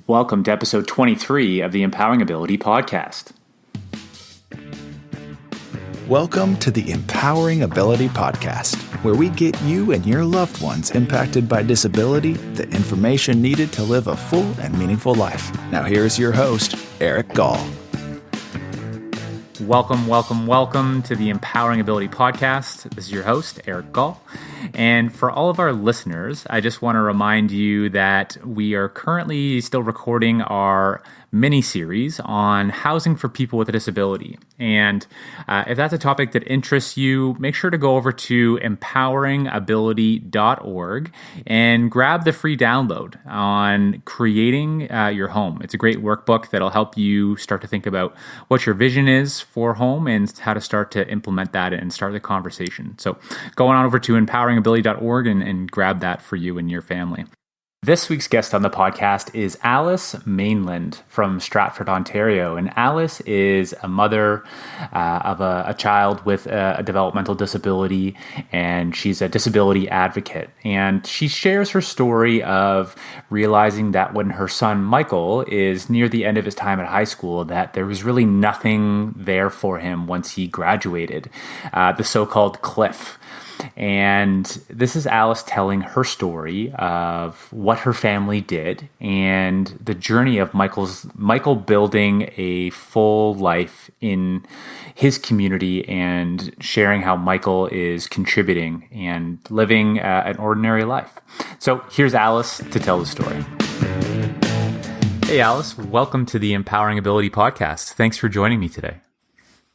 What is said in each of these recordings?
Welcome to episode 23 of the Empowering Ability Podcast. Welcome to the Empowering Ability Podcast, where we get you and your loved ones impacted by disability the information needed to live a full and meaningful life. Now here's your host, Eric Gall. Welcome to the Empowering Ability Podcast. This is your host, Eric Gall. And for all of our listeners, I just want to remind you that we are currently still recording our mini-series on housing for people with a disability. And if that's a topic that interests you, make sure to go over to empoweringability.org and grab the free download on creating your home. It's a great workbook that'll help you start to think about what your vision is for home and how to start to implement that and start the conversation. So go on over to empoweringability.org and grab that for you and your family. This week's guest on the podcast is Alice Mainland from Stratford, Ontario. And Alice is a mother of a child with a developmental disability, and she's a disability advocate. And she shares her story of realizing that when her son Michael is near the end of his time at high school, that there was really nothing there for him once he graduated, the so-called cliff. And this is Alice telling her story of what her family did and the journey of Michael building a full life in his community and sharing how Michael is contributing and living an ordinary life. So here's Alice to tell the story. Hey Alice, welcome to the Empowering Ability Podcast. Thanks for joining me today.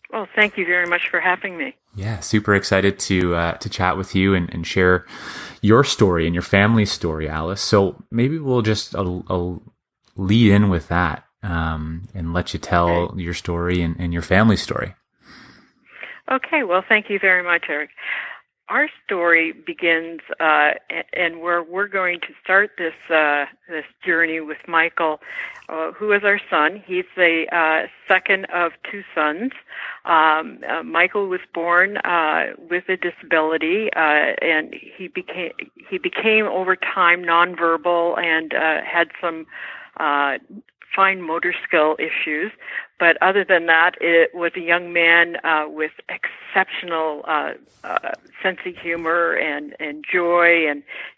Well, thank you very much for having me. Yeah, super excited to chat with you and share your story and your family's story, Alice. So maybe we'll just lead in with that and let you tell your story and your family's story. Okay, well, thank you very much, Eric. Our story begins, and where we're going to start this journey with Michael, who is our son. He's the second of two sons. Michael was born with a disability, and he became over time nonverbal and had some fine motor skill issues. But other than that, it was a young man with exceptional sense of humor and joy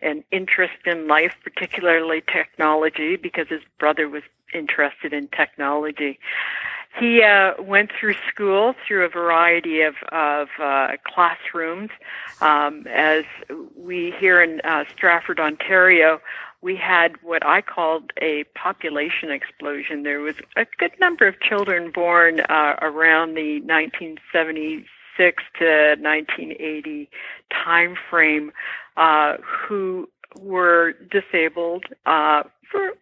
and interest in life, particularly technology, because his brother was interested in technology. He went through school through a variety of classrooms. As we here in Stratford, Ontario, we had what I called a population explosion. There was a good number of children born around the 1976 to 1980 time frame who were disabled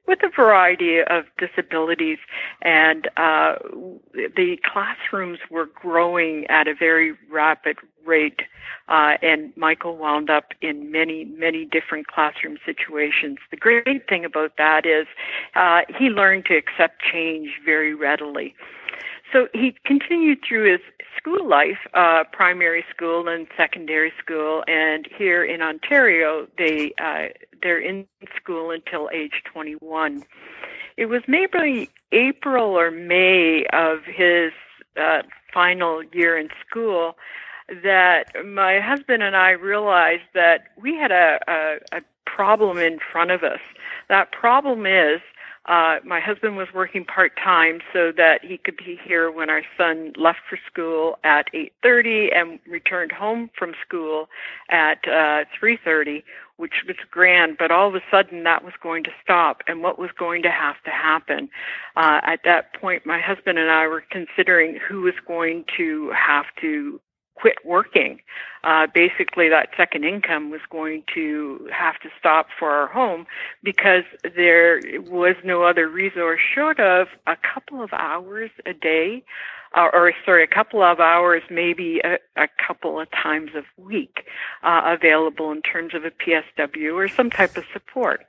with a variety of disabilities, and the classrooms were growing at a very rapid rate, and Michael wound up in many, many different classroom situations. The great thing about that is he learned to accept change very readily. So he continued through his school life, primary school and secondary school, and here in Ontario, they're in school until age 21. It was maybe April or May of his final year in school that my husband and I realized that we had a problem in front of us. That problem is my husband was working part-time so that he could be here when our son left for school at 8:30 and returned home from school at 3:30, which was grand, but all of a sudden that was going to stop. And what was going to happen? At that point, my husband and I were considering who was going to have to quit working. Basically, that second income was going to have to stop for our home because there was no other resource short of a couple of hours a day, a couple of hours, maybe a couple of times a week available in terms of a PSW or some type of support.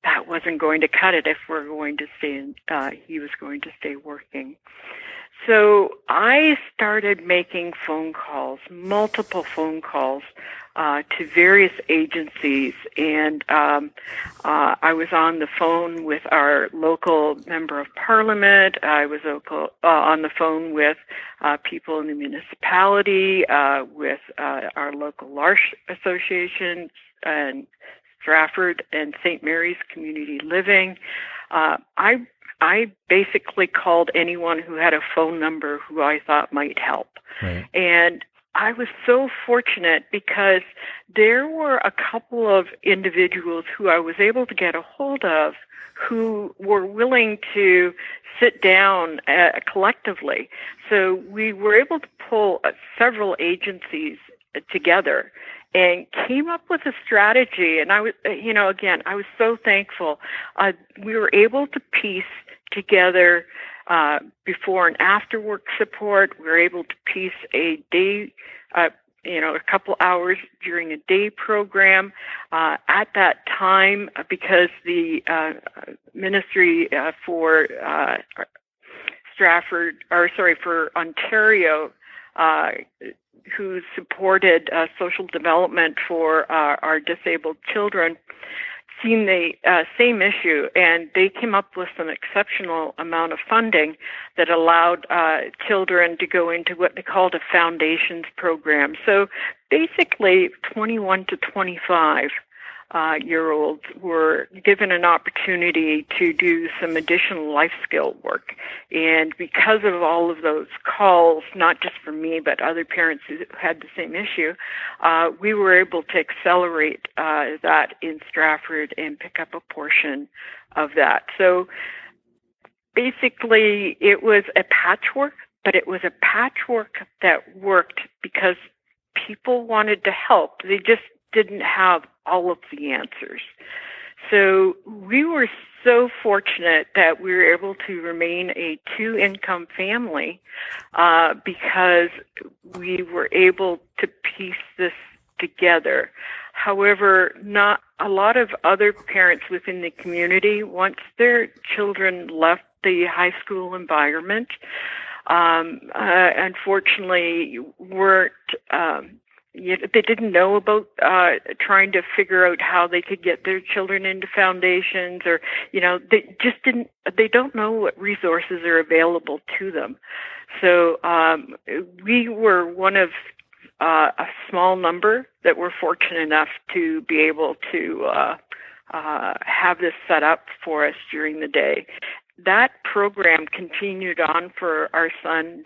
that wasn't going to cut it if we're going to he was going to stay working. So I started making phone calls, multiple phone calls, to various agencies, and I was on the phone with our local member of parliament. I was on the phone with people in the municipality, with our local LARSH association, and Stratford and St. Mary's Community Living. I basically called anyone who had a phone number who I thought might help. Right. And I was so fortunate because there were a couple of individuals who I was able to get a hold of who were willing to sit down collectively. So we were able to pull several agencies together and came up with a strategy. And I was, again, I was so thankful. We were able to piece together before and after work support. We were able to piece a day, a couple hours during a day program. At that time, because the Ministry for Ontario, who supported social development for our disabled children, seen the same issue, and they came up with an exceptional amount of funding that allowed children to go into what they called a foundations program. So basically 21 to 25 year-olds were given an opportunity to do some additional life skill work. And because of all of those calls, not just from me, but other parents who had the same issue, we were able to accelerate that in Stratford and pick up a portion of that. So basically, it was a patchwork, but it was a patchwork that worked because people wanted to help. They just didn't have all of the answers. So we were so fortunate that we were able to remain a two-income family because we were able to piece this together. However, not a lot of other parents within the community, once their children left the high school environment, unfortunately weren't they didn't know about trying to figure out how they could get their children into foundations, or they don't know what resources are available to them. So we were one of a small number that were fortunate enough to be able to have this set up for us during the day. That program continued on for our son.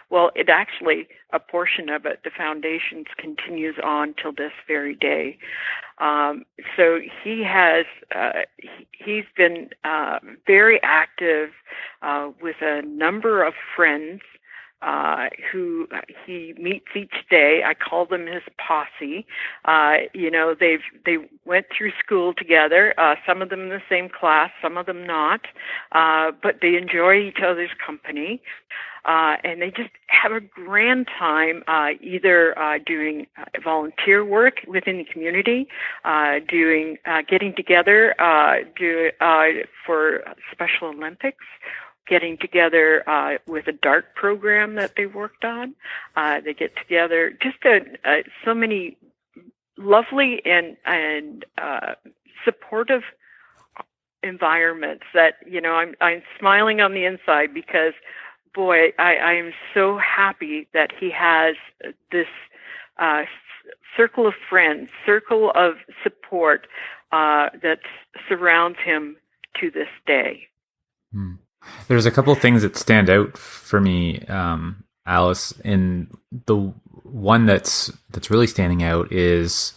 Well, it actually, a portion of it, the foundations, continues on till this very day. So he's been very active with a number of friends who he meets each day. I call them his posse. They went through school together. Some of them in the same class, some of them not, but they enjoy each other's company. And they just have a grand time, either doing volunteer work within the community, getting together for Special Olympics, getting together with a dart program that they worked on. They get together, just so many lovely and supportive environments that, I'm smiling on the inside because, boy, I am so happy that he has this circle of friends, circle of support that surrounds him to this day. There's a couple of things that stand out for me, Alice, and the one that's really standing out is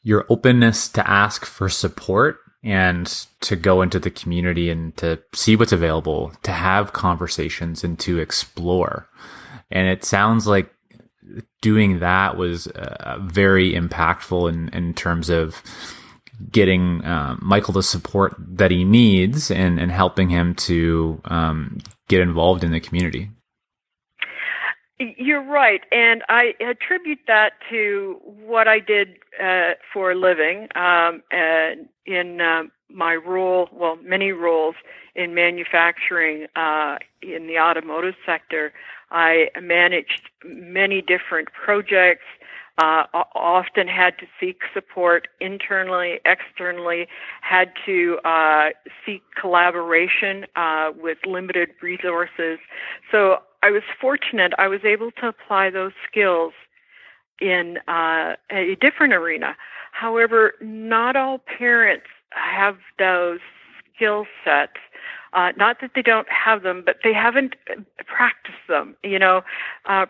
your openness to ask for support and to go into the community and to see what's available, to have conversations and to explore. And it sounds like doing that was very impactful in terms of getting Michael the support that he needs and helping him to get involved in the community. You're right, and I attribute that to what I did for a living, and in my role, well, many roles in manufacturing in the automotive sector. I managed many different projects. Often had to seek support internally, externally, had to seek collaboration with limited resources. So I was fortunate. I was able to apply those skills in a different arena. However, not all parents have those skill sets. Not that they don't have them, but they haven't practiced them.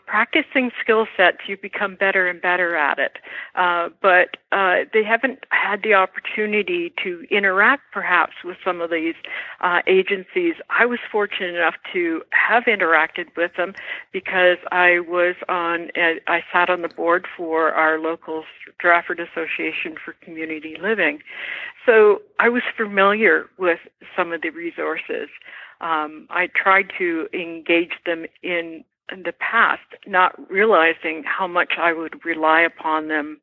Practicing skill sets, you become better and better at it. But they haven't had the opportunity to interact perhaps with some of these agencies. I was fortunate enough to have interacted with them because I sat on the board for our local Stratford Association for Community Living. So I was familiar with some of the resources. I tried to engage them in the past, not realizing how much I would rely upon them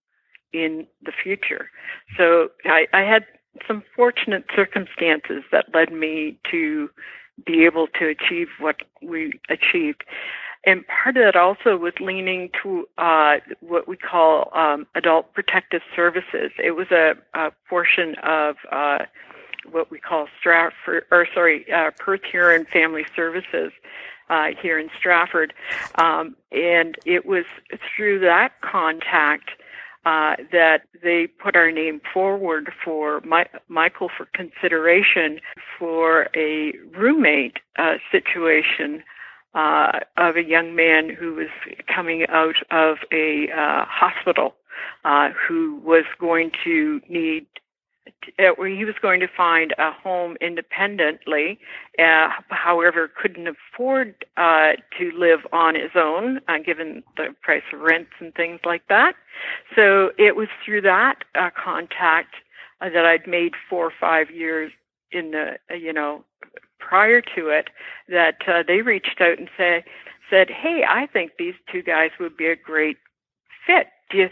in the future. So I had some fortunate circumstances that led me to be able to achieve what we achieved. And part of that also was leaning to what we call adult protective services. It was a portion of what we call Perth Huron Family Services here in Stratford. And it was through that contact that they put our name forward for Michael for consideration for a roommate situation of a young man who was coming out of a hospital, who was going to need, he was going to find a home independently, however, couldn't afford to live on his own, given the price of rents and things like that. So it was through that contact that I'd made 4 or 5 years in the, prior to it, that they reached out and said, hey, I think these two guys would be a great fit. Do you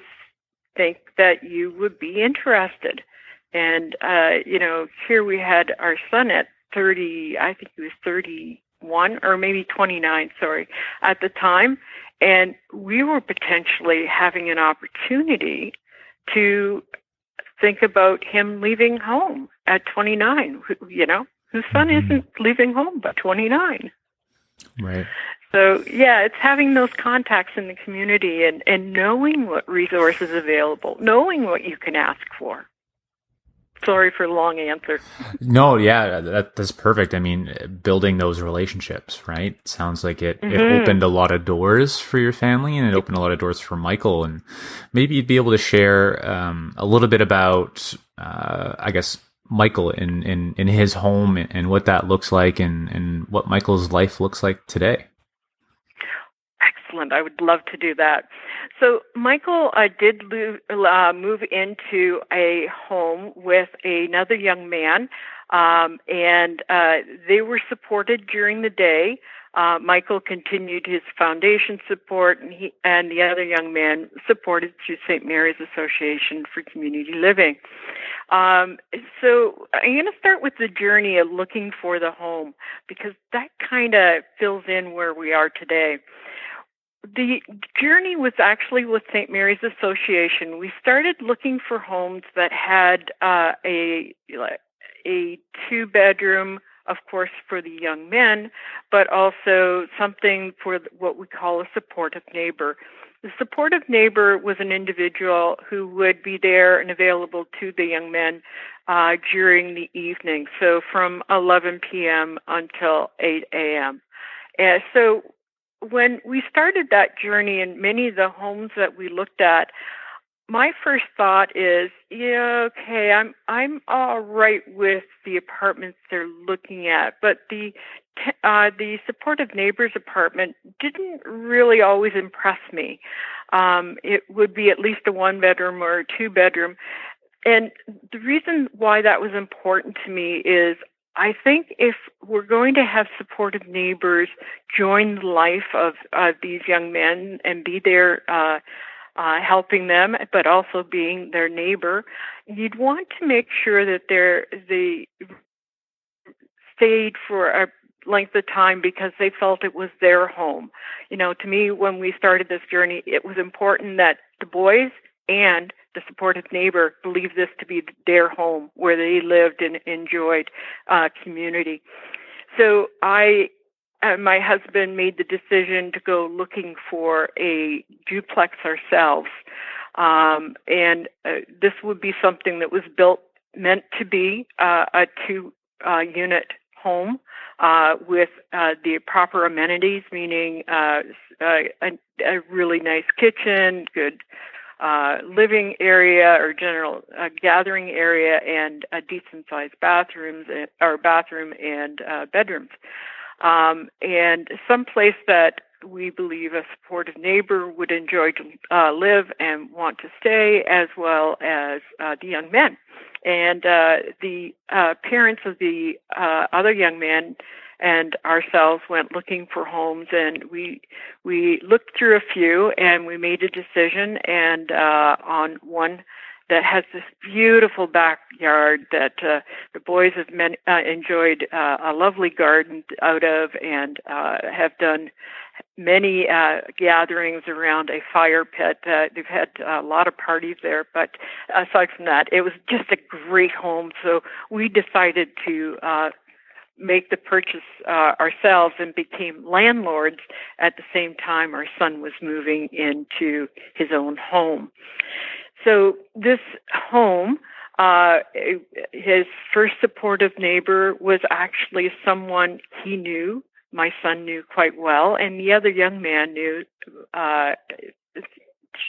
think that you would be interested? And, here we had our son at 30, I think he was 31 or maybe 29, at the time. And we were potentially having an opportunity to think about him leaving home at 29, Whose son isn't leaving home by 29. Right. So, yeah, it's having those contacts in the community and knowing what resources are available, knowing what you can ask for. Sorry for the long answer. No, yeah, that's perfect. I mean, building those relationships, right? Sounds like it opened a lot of doors for your family, and it opened a lot of doors for Michael. And maybe you'd be able to share a little bit about, I guess, Michael in his home and what that looks like and what Michael's life looks like today. Excellent. I would love to do that. So Michael did move into a home with another young man, and they were supported during the day. Michael continued his foundation support, and the other young man supported through St. Mary's Association for Community Living. So I'm going to start with the journey of looking for the home, because that kind of fills in where we are today. The journey was actually with St. Mary's Association. We started looking for homes that had a 2-bedroom, of course, for the young men, but also something for what we call a supportive neighbor. The supportive neighbor was an individual who would be there and available to the young men during the evening, so from 11 p.m. until 8 a.m. So when we started that journey in many of the homes that we looked at, my first thought is, okay, I'm all right with the apartments they're looking at, but the supportive neighbors apartment didn't really always impress me. It would be at least a 1-bedroom or a 2-bedroom. And the reason why that was important to me is I think if we're going to have supportive neighbors join the life of these young men and be there helping them, but also being their neighbor, you'd want to make sure that they stayed for a length of time because they felt it was their home. To me, when we started this journey, it was important that the boys and the supportive neighbor believed this to be their home where they lived and enjoyed community. So I and my husband made the decision to go looking for a duplex ourselves. And this would be something that was meant to be a two-unit home with the proper amenities, meaning a really nice kitchen, good living area or general gathering area, and a decent-sized bathroom and bedrooms. And some place that we believe a supportive neighbor would enjoy to live and want to stay, as well as the young men. And the parents of the other young men and ourselves went looking for homes, and we looked through a few, and we made a decision, and on one that has this beautiful backyard that the boys have enjoyed a lovely garden out of, and have done many gatherings around a fire pit. They've had a lot of parties there, but aside from that, it was just a great home. So we decided to make the purchase ourselves and became landlords at the same time our son was moving into his own home. So this home, his first supportive neighbor was actually someone he knew, my son knew quite well, and the other young man knew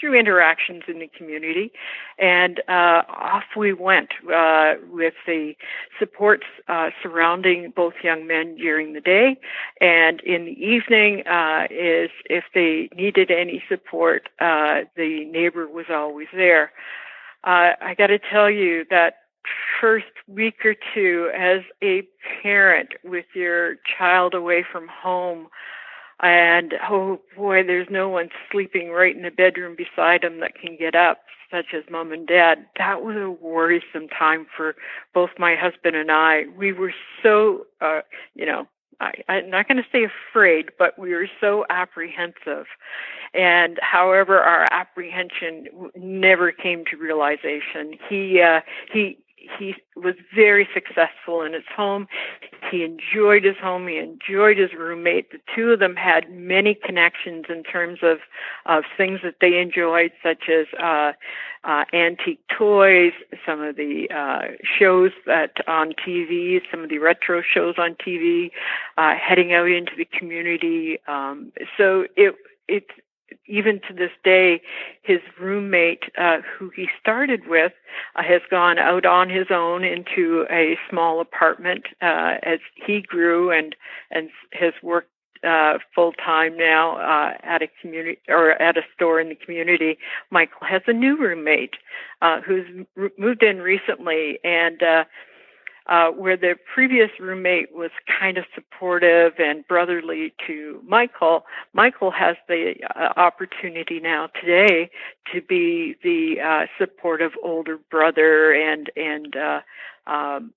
through interactions in the community. And off we went with the supports surrounding both young men during the day. And in the evening, is if they needed any support, the neighbor was always there. I got to tell you that first week or two as a parent with your child away from home, and, oh, boy, there's no one sleeping right in the bedroom beside him that can get up, such as mom and dad. That was a worrisome time for both my husband and I. We were so, I'm not going to say afraid, but we were so apprehensive. And however, our apprehension never came to realization. He was very successful in his home. He enjoyed his home. He enjoyed his roommate. The two of them had many connections in terms of things that they enjoyed, such as antique toys, some of the shows that on TV, some of the retro shows on TV, heading out into the community. So it's even to this day, his roommate, who he started with, has gone out on his own into a small apartment as he grew and has worked full time now at a community or at a store in the community. Michael has a new roommate who's moved in recently, and where the previous roommate was kind of supportive and brotherly to Michael, Michael has the opportunity now today to be the supportive older brother and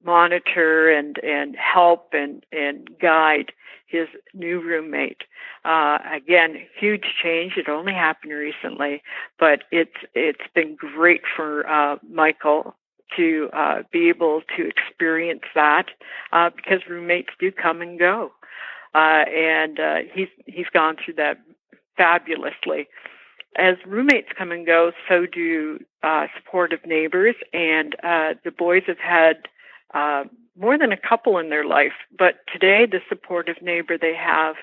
monitor and help and guide his new roommate. Again, huge change. It only happened recently, but it's been great for Michael to be able to experience that because roommates do come and go, and he's gone through that fabulously. As roommates come and go, so do supportive neighbors, and the boys have had more than a couple in their life. But today, the supportive neighbor they have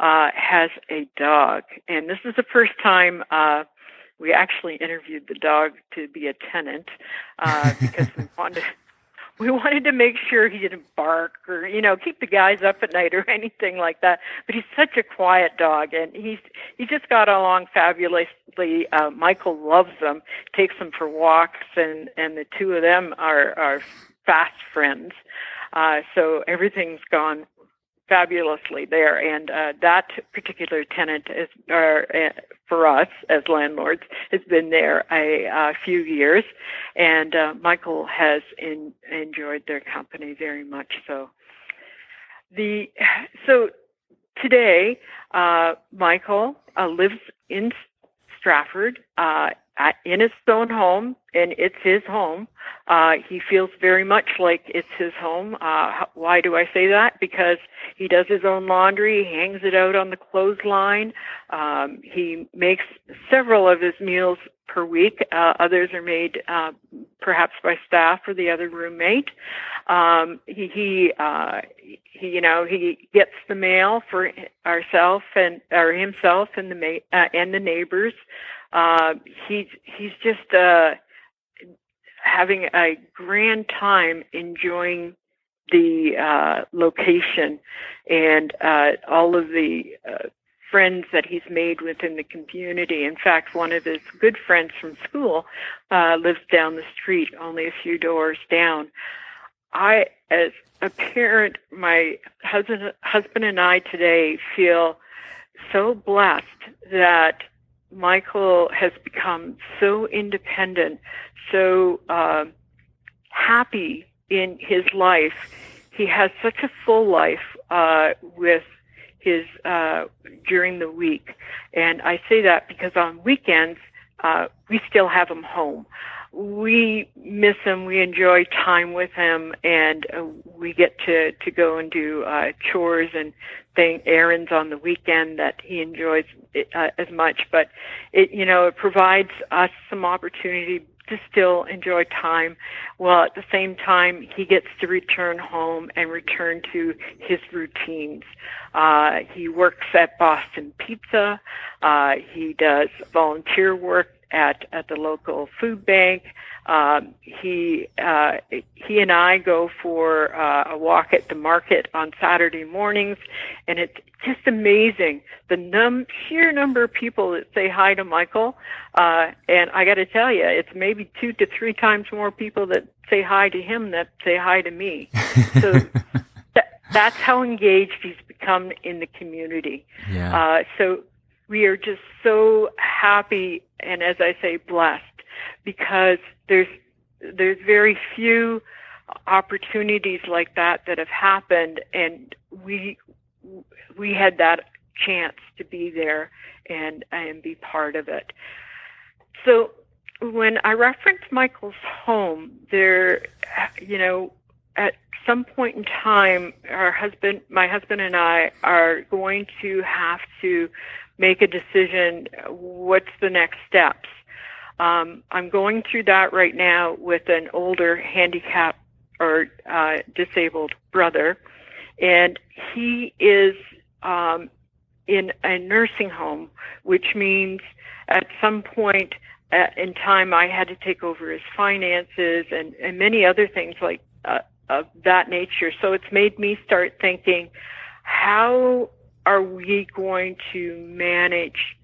has a dog, and this is the first time. We actually interviewed the dog to be a tenant because we wanted to make sure he didn't bark or keep the guys up at night or anything like that. But he's such a quiet dog, and he just got along fabulously. Michael loves him, takes him for walks, and the two of them are fast friends. So everything's gone fabulously there, and that particular tenant is, for us as landlords, has been there a few years, and Michael has enjoyed their company very much. So today, Michael lives in Stratford in his own home, and it's his home. He feels very much like it's his home. Why do I say that? Because he does his own laundry, he hangs it out on the clothesline. He makes several of his meals per week. Others are made perhaps by staff or the other roommate. He gets the mail for himself and the neighbors. He's just having a grand time enjoying the location and all of the friends that he's made within the community. In fact, one of his good friends from school lives down the street, only a few doors down. I, as a parent, my husband and I today feel so blessed that Michael has become so independent, so happy in his life. He has such a full life with his during the week, and I say that because on weekends we still have him home. We miss him. We enjoy time with him, and we get to go and do chores and errands on the weekend that he enjoys as much. But it provides us some opportunity to still enjoy time, while at the same time he gets to return home and return to his routines. He works at Boston Pizza. He does volunteer work at the local food bank. He and I go for a walk at the market on Saturday mornings, and it's just amazing the sheer number of people that say hi to Michael. And I got to tell you, it's maybe 2 to 3 times more people that say hi to him that say hi to me. So that's how engaged he's become in the community. Yeah. So we are just so happy and, as I say, blessed, because there's very few opportunities like that have happened, and we had that chance to be there and be part of it. So when I reference Michael's home, there, at some point in time, my husband and I are going to have to make a decision. What's the next steps? I'm going through that right now with an older handicapped or disabled brother, and he is in a nursing home, which means at some point in time I had to take over his finances and many other things like of that nature. So it's made me start thinking, how are we going to manage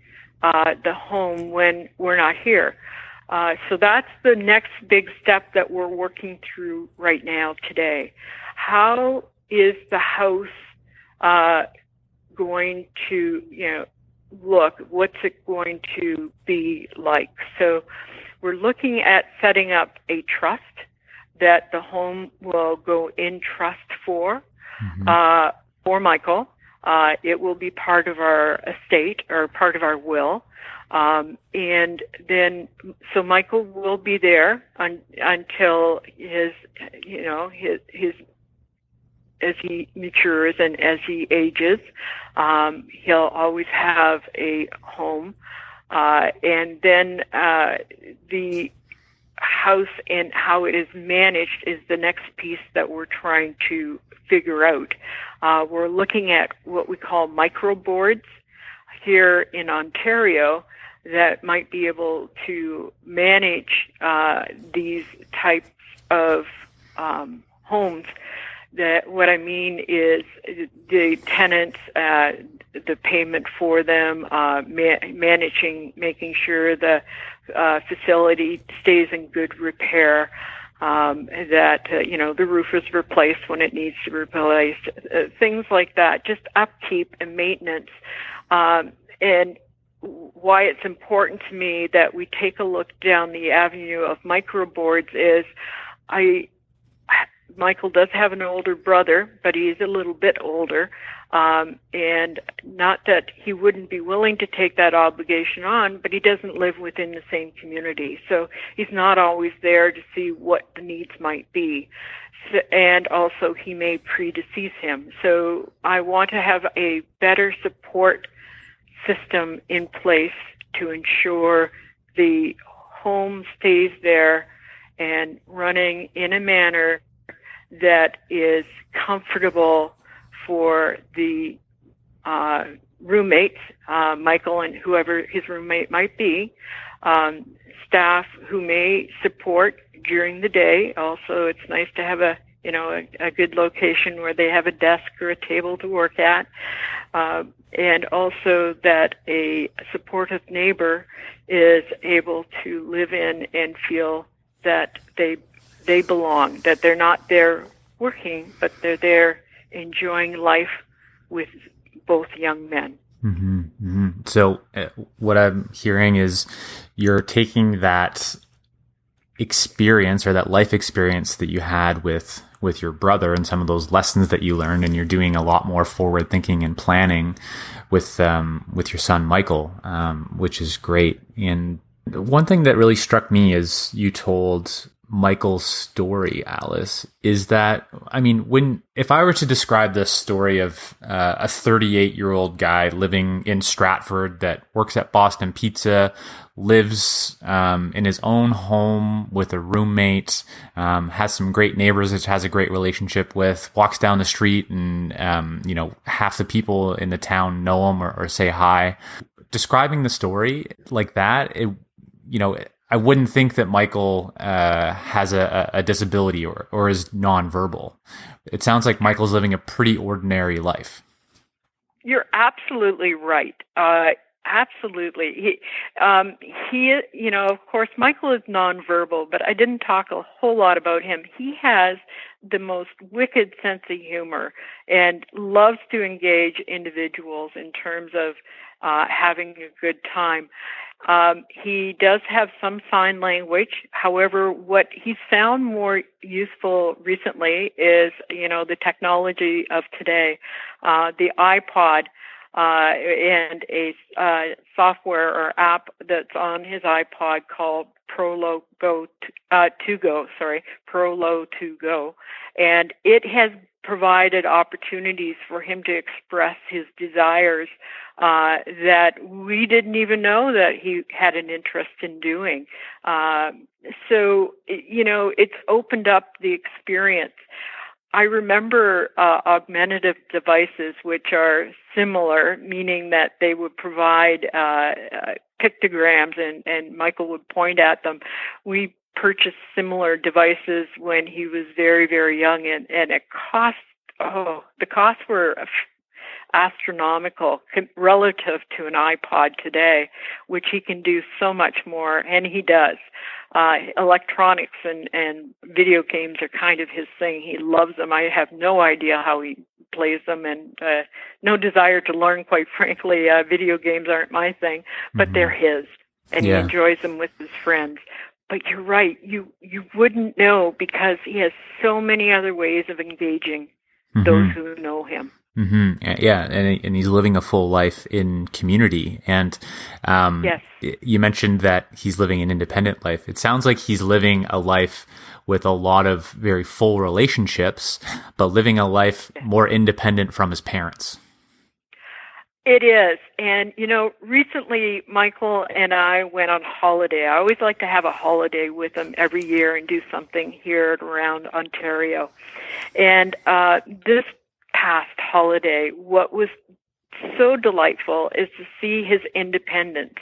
the home when we're not here? So that's the next big step that we're working through right now today. How is the house going to, look? What's it going to be like? So we're looking at setting up a trust that the home will go in trust for Michael. It will be part of our estate or part of our will. And then, so Michael will be there until his as he matures and as he ages. He'll always have a home. And then, the house and how it is managed is the next piece that we're trying to figure out. We're looking at what we call micro boards here in Ontario that might be able to manage these types of homes. That what I mean is the tenants, the payment for them, managing, making sure the facility stays in good repair, that the roof is replaced when it needs to be replaced, things like that, just upkeep and maintenance. And why it's important to me that we take a look down the avenue of microboards is Michael does have an older brother, but he's a little bit older. And not that he wouldn't be willing to take that obligation on, but he doesn't live within the same community. So he's not always there to see what the needs might be. So, and also he may predecease him. So I want to have a better support system in place to ensure the home stays there and running in a manner that is comfortable for the roommates, Michael and whoever his roommate might be, staff who may support during the day. Also, it's nice to have a good location where they have a desk or a table to work at, and also that a supportive neighbor is able to live in and feel that they belong, that they're not there working, but they're there enjoying life with both young men. Mm-hmm, mm-hmm. So what I'm hearing is you're taking that experience or that life experience that you had with your brother and some of those lessons that you learned, and you're doing a lot more forward thinking and planning with your son Michael, which is great. And one thing that really struck me is you told Michael's story, Alice, is that, I mean, if I were to describe the story of a 38-year-old guy living in Stratford that works at Boston Pizza, lives in his own home with a roommate, has some great neighbors which has a great relationship with, walks down the street and, half the people in the town know him or say hi. Describing the story like that, I wouldn't think that Michael has a disability or is nonverbal. It sounds like Michael's living a pretty ordinary life. You're absolutely right. Absolutely. He, of course, Michael is nonverbal, but I didn't talk a whole lot about him. He has the most wicked sense of humor and loves to engage individuals in terms of having a good time. He does have some sign language. However, what he's found more useful recently is, the technology of today, the iPod, and a software or app that's on his iPod called Prolo To Go, and it has provided opportunities for him to express his desires that we didn't even know that he had an interest in doing. So, it's opened up the experience. I remember augmentative devices, which are similar, meaning that they would provide pictograms and Michael would point at them. We purchased similar devices when he was very, very young, and it cost, the costs were astronomical relative to an iPod today, which he can do so much more, and he does. Electronics and video games are kind of his thing. He loves them. I have no idea how he plays them, and no desire to learn, quite frankly. Video games aren't my thing, but they're his, and he enjoys them with his friends. But you're right. You wouldn't know because he has so many other ways of engaging those who know him. Mm-hmm. Yeah, and he's living a full life in community. And yes. You mentioned that he's living an independent life. It sounds like he's living a life with a lot of very full relationships, but living a life more independent from his parents. It is. And, recently Michael and I went on holiday. I always like to have a holiday with him every year and do something here around Ontario. And this past holiday, what was so delightful is to see his independence.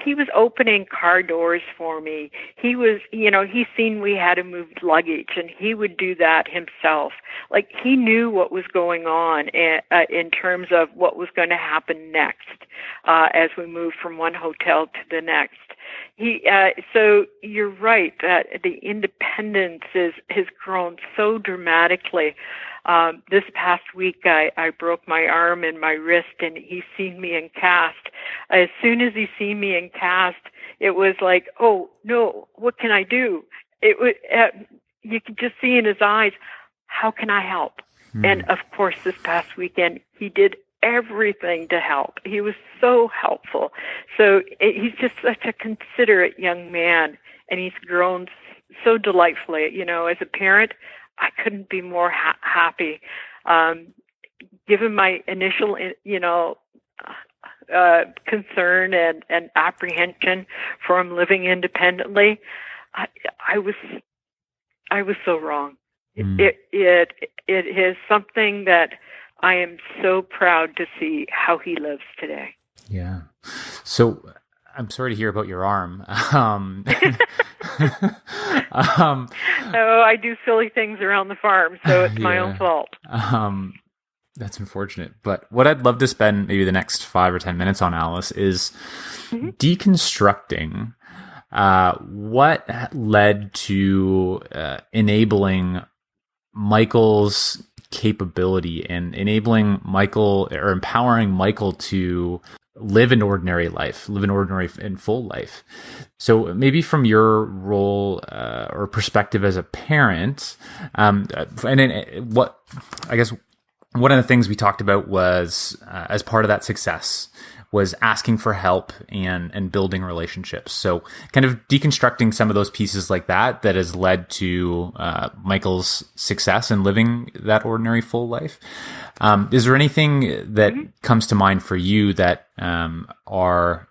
He was opening car doors for me. He was, he's seen we had to move luggage, and he would do that himself. Like, he knew what was going on in terms of what was going to happen next as we moved from one hotel to the next. So you're right. The independence has grown so dramatically. This past week, I broke my arm and my wrist, and he's seen me in cast. As soon as he seen me in cast, it was like, oh no, what can I do? It was, you could just see in his eyes, how can I help? And of course, this past weekend, he did everything to help. He was so helpful. So he's just such a considerate young man, and he's grown so delightfully. You know, as a parent, I couldn't be more happy. Given my initial, concern and apprehension for him living independently, I was so wrong. It is something that I am so proud to see how he lives today. Yeah. So I'm sorry to hear about your arm. I do silly things around the farm, so it's my own fault. That's unfortunate. But what I'd love to spend maybe the next 5 or 10 minutes on, Alice, is deconstructing what led to enabling Michael's capability and enabling Michael, or empowering Michael, to live an ordinary life, live an ordinary and full life. So maybe from your role or perspective as a parent, and then what, I guess one of the things we talked about was as part of that success was asking for help and building relationships. So kind of deconstructing some of those pieces like that has led to Michael's success in living that ordinary full life. Is there anything that comes to mind for you that are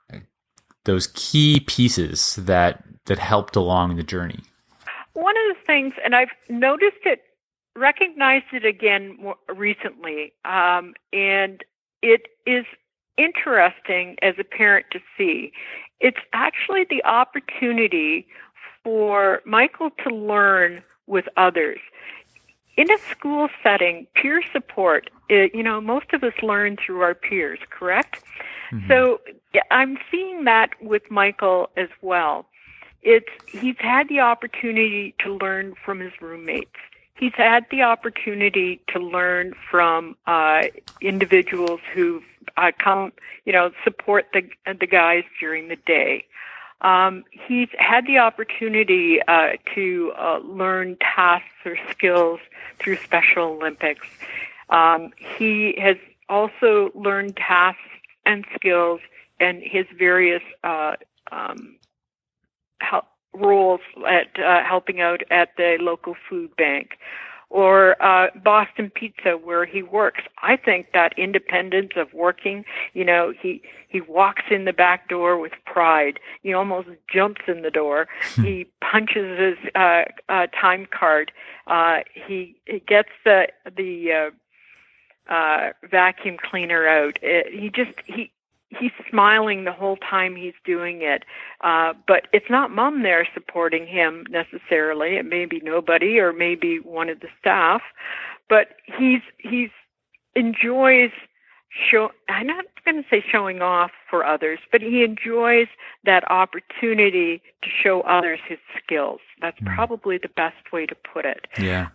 those key pieces that helped along the journey? One of the things, and I've noticed it, recognized it again more recently, and it is interesting as a parent to see. It's actually the opportunity for Michael to learn with others. In a school setting, peer support, most of us learn through our peers, correct? So I'm seeing that with Michael as well. He's had the opportunity to learn from his roommates. He's had the opportunity to learn from individuals who come, support the guys during the day. He's had the opportunity to learn tasks or skills through Special Olympics. He has also learned tasks and skills and his various roles at helping out at the local food bank, or Boston Pizza, where he works. I think that independence of working, he walks in the back door with pride. He almost jumps in the door. He punches his time card. He gets the vacuum cleaner out. He's smiling the whole time he's doing it. But it's not mom there supporting him necessarily. It may be nobody, or maybe one of the staff. But he's enjoys I'm not going to say showing off for others, but he enjoys that opportunity to show others his skills. That's probably the best way to put it. Yeah.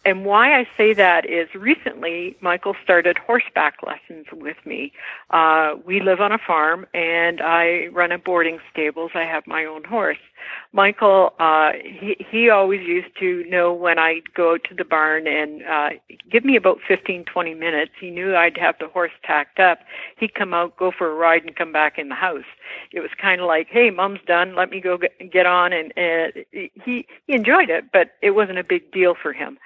And why I say that is recently Michael started horseback lessons with me. We live on a farm, and I run a boarding stables. I have my own horse. Michael, he always used to know when I'd go to the barn and give me about 15, 20 minutes. He knew I'd have the horse tacked up. He'd come out, go for a ride, and come back in the house. It was kind of like, hey, Mom's done. Let me go get on. And he enjoyed it, but it wasn't a big deal for him.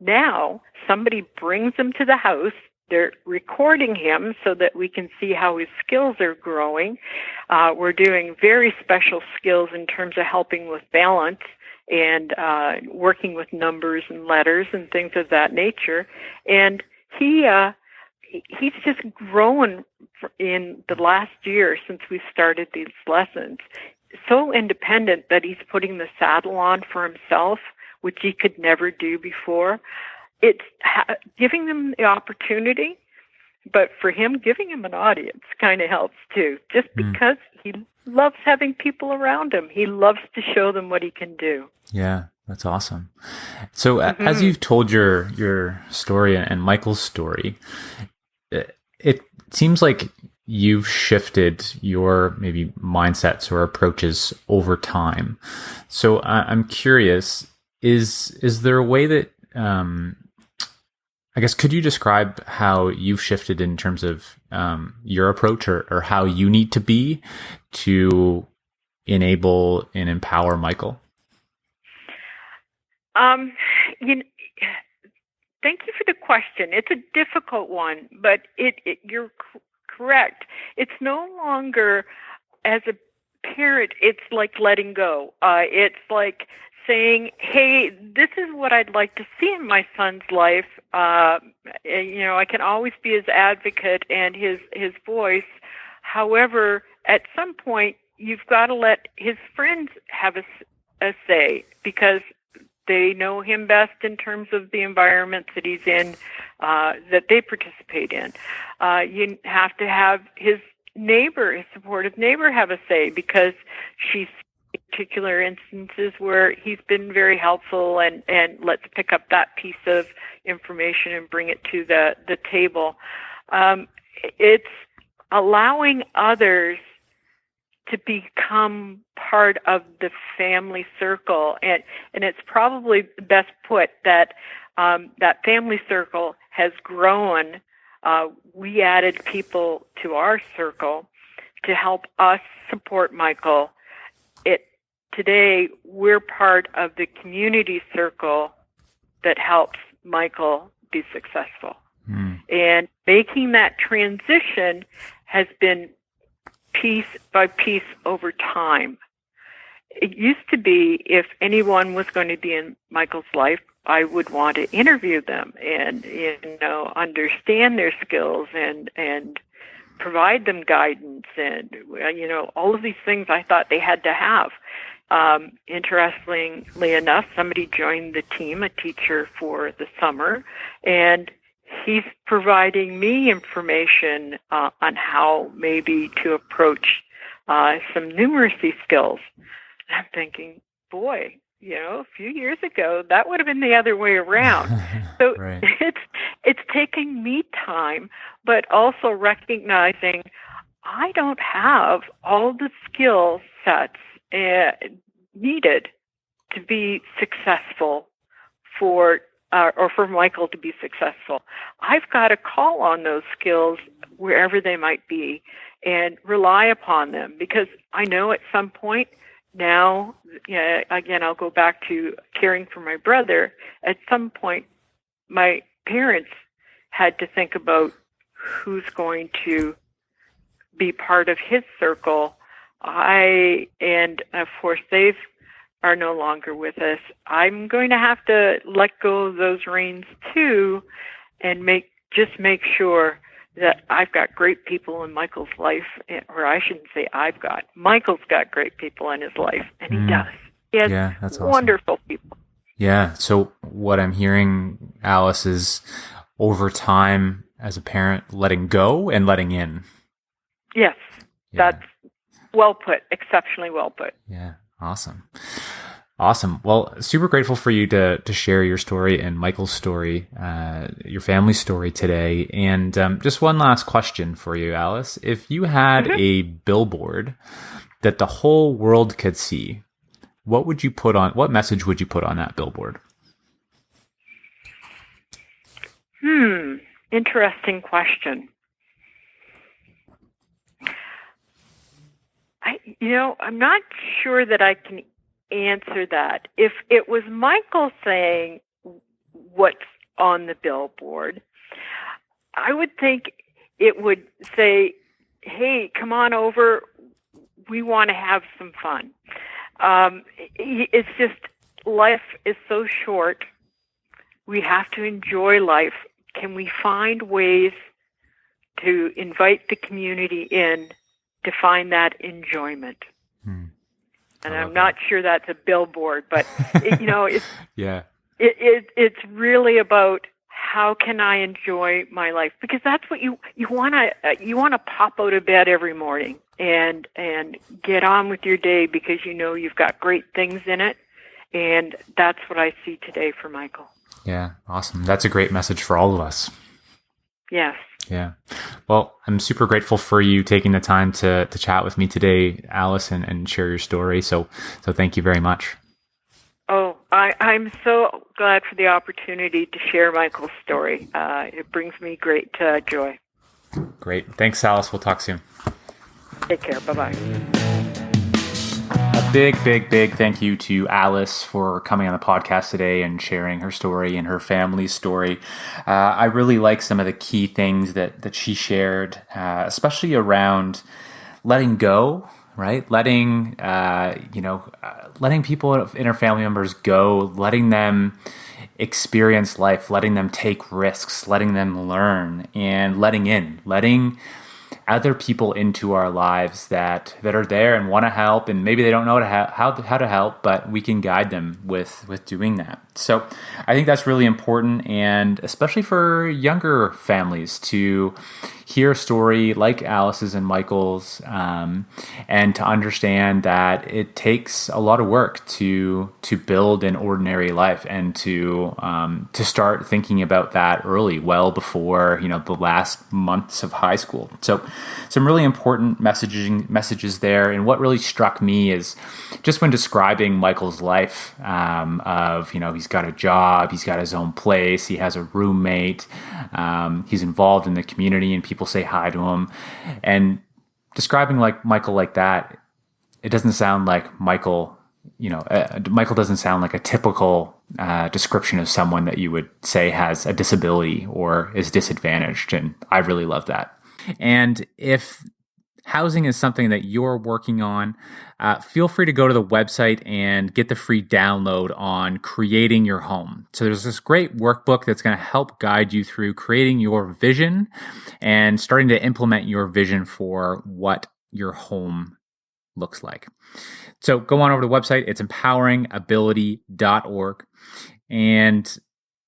Now, somebody brings him to the house. They're recording him so that we can see how his skills are growing. We're doing very special skills in terms of helping with balance and working with numbers and letters and things of that nature. And he's just grown in the last year since we started these lessons. So independent that he's putting the saddle on for himself, which he could never do before. It's giving them the opportunity But for him, giving him an audience kind of helps too, just because he loves having people around him. He loves to show them what he can do. Yeah, that's awesome. So as you've told your story and Michael's story, it seems like you've shifted your maybe mindsets or approaches over time. So I'm curious, is there a way that, I guess, could you describe how you've shifted in terms of your approach or how you need to be to enable and empower Michael? Thank you for the question. It's a difficult one, but you're correct. It's no longer, as a parent, it's like letting go. It's like saying, hey, this is what I'd like to see in my son's life. I can always be his advocate and his voice. However, at some point, you've got to let his friends have a say, because they know him best in terms of the environments that he's in, that they participate in. You have to have his neighbor, his supportive neighbor, have a say, because she's particular instances where he's been very helpful, and let's pick up that piece of information and bring it to the table. It's allowing others to become part of the family circle, and it's probably best put that that family circle has grown. We added people to our circle to help us support Michael. Today, we're part of the community circle that helps Michael be successful. And making that transition has been piece by piece over time. It used to be, if anyone was going to be in Michael's life, I would want to interview them and understand their skills and provide them guidance and all of these things I thought they had to have. Interestingly enough, somebody joined the team, a teacher for the summer, and he's providing me information on how maybe to approach some numeracy skills. And I'm thinking, boy, a few years ago, that would have been the other way around. So Right. it's taking me time, but also recognizing I don't have all the skill sets needed to be successful or for Michael to be successful. I've got to call on those skills wherever they might be and rely upon them, because I know at some point now, again, I'll go back to caring for my brother. At some point, my parents had to think about who's going to be part of his circle. And of course, they are no longer with us. I'm going to have to let go of those reins too, and make sure that I've got great people in Michael's life, or I shouldn't say Michael's got great people in his life, and he does. He has that's awesome. Wonderful people. Yeah. So what I'm hearing, Alice, is over time as a parent, letting go and letting in. Yes, Yeah. That's well put, exceptionally well put. Yeah. Awesome. Well, super grateful for you to share your story and Michael's story, your family's story today. And just one last question for you, Alice. If you had a billboard that the whole world could see, what message would you put on that billboard? Interesting question. I'm not sure that I can answer that. If it was Michael saying what's on the billboard, I would think it would say, hey, come on over. We want to have some fun. It's just, life is so short. We have to enjoy life. Can we find ways to invite the community in to find that enjoyment? And I'm not sure that's a billboard, but it's Yeah. It's really about how can I enjoy my life? Because that's what you want to pop out of bed every morning and get on with your day because you know you've got great things in it. And that's what I see today for Michael. Yeah, awesome. That's a great message for all of us. Yes. Yeah. Well, I'm super grateful for you taking the time to chat with me today, Alice, and share your story. So thank you very much. Oh, I'm so glad for the opportunity to share Michael's story. It brings me great joy. Great. Thanks, Alice. We'll talk soon. Take care. Bye-bye. A big thank you to Alice for coming on the podcast today and sharing her story and her family's story. I really like some of the key things that she shared, especially around letting go, right? Letting people in her family members go, letting them experience life, letting them take risks, letting them learn, and letting other people into our lives that are there and want to help, and maybe they don't know how to help, but we can guide them with doing that. So I think that's really important, and especially for younger families to hear a story like Alice's and Michael's, and to understand that it takes a lot of work to build an ordinary life, and to start thinking about that early, well before the last months of high school. So some really important messages there. And what really struck me is just when describing Michael's life, of he's got a job, he's got his own place, he has a roommate, he's involved in the community, and people say hi to him. And describing Michael like that, it doesn't sound like Michael. Michael doesn't sound like a typical description of someone that you would say has a disability or is disadvantaged. And I really love that. And if housing is something that you're working on, feel free to go to the website and get the free download on creating your home. So there's this great workbook that's going to help guide you through creating your vision and starting to implement your vision for what your home looks like. So go on over to the website. It's empoweringability.org. And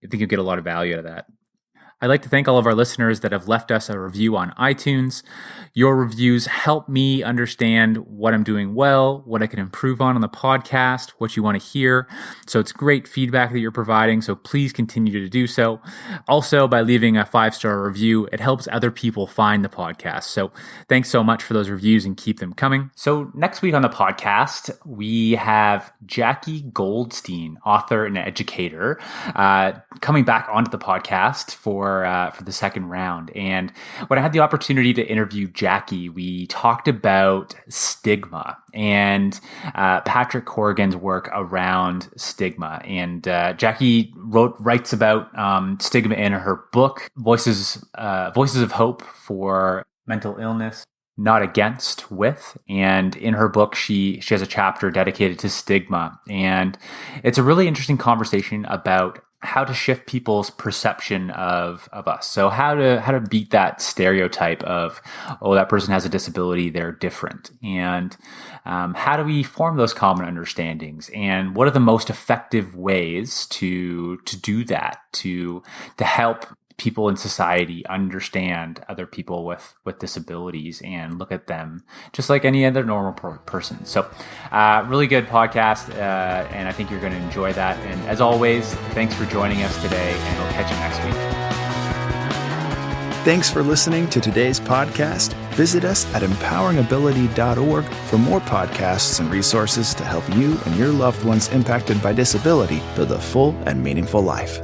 I think you'll get a lot of value out of that. I'd like to thank all of our listeners that have left us a review on iTunes. Your reviews help me understand what I'm doing well, what I can improve on the podcast, what you want to hear. So it's great feedback that you're providing, so please continue to do so. Also, by leaving a 5-star review, it helps other people find the podcast. So thanks so much for those reviews, and keep them coming. So next week on the podcast, we have Jackie Goldstein, author and educator, coming back onto the podcast for the second round. And when I had the opportunity to interview Jackie, we talked about stigma and Patrick Corrigan's work around stigma. And Jackie writes about stigma in her book, Voices of Hope for Mental Illness, Not Against, With. And in her book, she has a chapter dedicated to stigma. And it's a really interesting conversation about how to shift people's perception of us. So how to beat that stereotype of, oh, that person has a disability, they're different. And how do we form those common understandings? And what are the most effective ways to do that, to help people in society understand other people with disabilities and look at them just like any other normal person. So really good podcast, and I think you're going to enjoy that. And as always, thanks for joining us today, and we'll catch you next week. Thanks for listening to today's podcast. Visit us at empoweringability.org for more podcasts and resources to help you and your loved ones impacted by disability build a full and meaningful life.